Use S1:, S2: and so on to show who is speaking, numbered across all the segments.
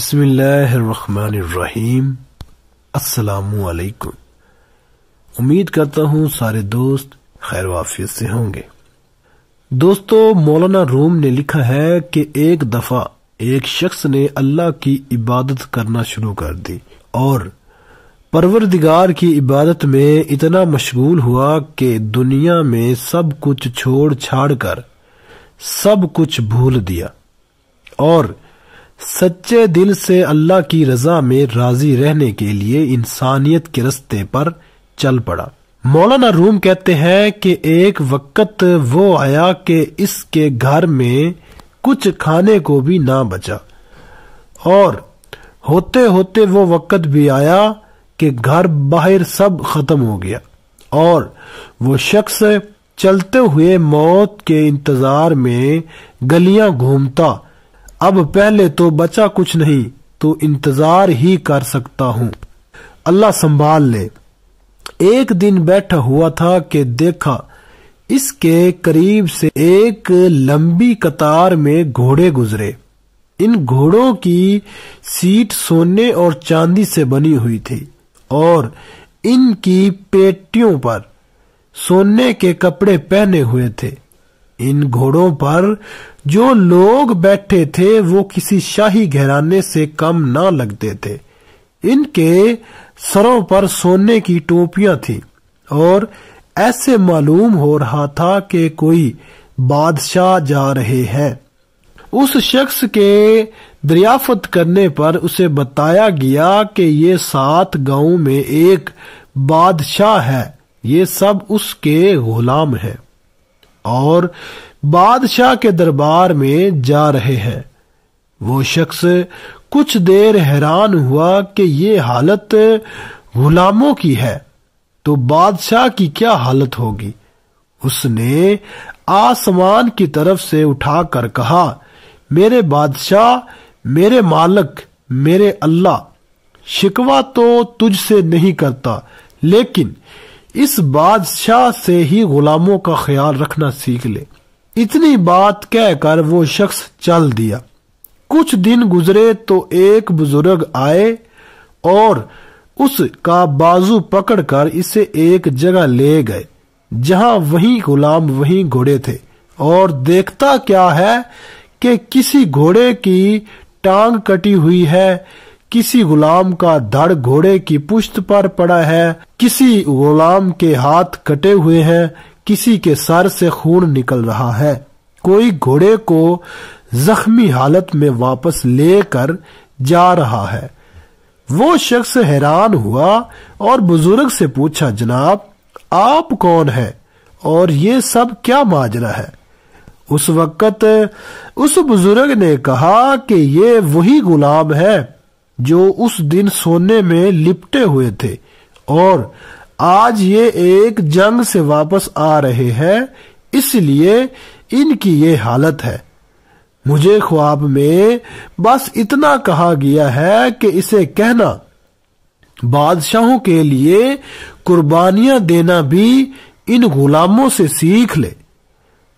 S1: بسم اللہ الرحمن الرحیم۔ السلام علیکم۔ امید کرتا ہوں سارے دوست خیر و عافیت سے ہوں گے۔ دوستو، مولانا روم نے لکھا ہے کہ ایک دفعہ ایک شخص نے اللہ کی عبادت کرنا شروع کر دی اور پروردگار کی عبادت میں اتنا مشغول ہوا کہ دنیا میں سب کچھ چھوڑ چھاڑ کر سب کچھ بھول دیا اور سچے دل سے اللہ کی رضا میں راضی رہنے کے لیے انسانیت کے رستے پر چل پڑا۔ مولانا روم کہتے ہیں کہ ایک وقت وہ آیا کہ اس کے گھر میں کچھ کھانے کو بھی نہ بچا، اور ہوتے ہوتے وہ وقت بھی آیا کہ گھر باہر سب ختم ہو گیا اور وہ شخص چلتے ہوئے موت کے انتظار میں گلیاں گھومتا، اب پہلے تو بچا کچھ نہیں تو انتظار ہی کر سکتا ہوں، اللہ سنبھال لے۔ ایک دن بیٹھا ہوا تھا کہ دیکھا اس کے قریب سے ایک لمبی قطار میں گھوڑے گزرے۔ ان گھوڑوں کی سیٹ سونے اور چاندی سے بنی ہوئی تھی اور ان کی پیٹیوں پر سونے کے کپڑے پہنے ہوئے تھے۔ ان گھوڑوں پر جو لوگ بیٹھے تھے وہ کسی شاہی گھرانے سے کم نہ لگتے تھے۔ ان کے سروں پر سونے کی ٹوپیاں تھیں اور ایسے معلوم ہو رہا تھا کہ کوئی بادشاہ جا رہے ہیں۔ اس شخص کے دریافت کرنے پر اسے بتایا گیا کہ یہ 7 گاؤں میں ایک بادشاہ ہے، یہ سب اس کے غلام ہیں اور بادشاہ کے دربار میں جا رہے ہیں۔ وہ شخص کچھ دیر حیران ہوا کہ یہ حالت غلاموں کی ہے تو بادشاہ کی کیا حالت ہوگی۔ اس نے آسمان کی طرف سے اٹھا کر کہا، میرے بادشاہ، میرے مالک، میرے اللہ، شکوہ تو تجھ سے نہیں کرتا، لیکن اس بادشاہ سے ہی غلاموں کا خیال رکھنا سیکھ لے۔ اتنی بات کہہ کر وہ شخص چل دیا۔ کچھ دن گزرے تو ایک بزرگ آئے اور اس کا بازو پکڑ کر اسے ایک جگہ لے گئے جہاں وہیں غلام وہیں گھوڑے تھے، اور دیکھتا کیا ہے کہ کسی گھوڑے کی ٹانگ کٹی ہوئی ہے، کسی غلام کا دھڑ گھوڑے کی پشت پر پڑا ہے، کسی غلام کے ہاتھ کٹے ہوئے ہیں، کسی کے سر سے خون نکل رہا ہے، کوئی گھوڑے کو زخمی حالت میں واپس لے کر جا رہا ہے۔ وہ شخص حیران ہوا اور بزرگ سے پوچھا، جناب آپ کون ہیں اور یہ سب کیا ماجرا ہے؟ اس وقت اس بزرگ نے کہا کہ یہ وہی غلام ہے جو اس دن سونے میں لپٹے ہوئے تھے اور آج یہ ایک جنگ سے واپس آ رہے ہیں، اس لیے ان کی یہ حالت ہے۔ مجھے خواب میں بس اتنا کہا گیا ہے کہ اسے کہنا بادشاہوں کے لیے قربانیاں دینا بھی ان غلاموں سے سیکھ لے۔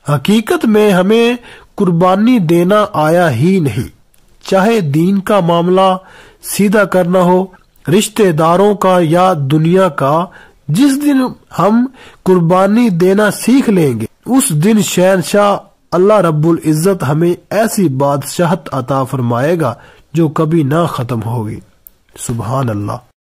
S1: حقیقت میں ہمیں قربانی دینا آیا ہی نہیں، چاہے دین کا معاملہ سیدھا کرنا ہو، رشتہ داروں کا یا دنیا کا۔ جس دن ہم قربانی دینا سیکھ لیں گے اس دن شہنشاہ اللہ رب العزت ہمیں ایسی بادشاہت عطا فرمائے گا جو کبھی نہ ختم ہوگی۔ سبحان اللہ۔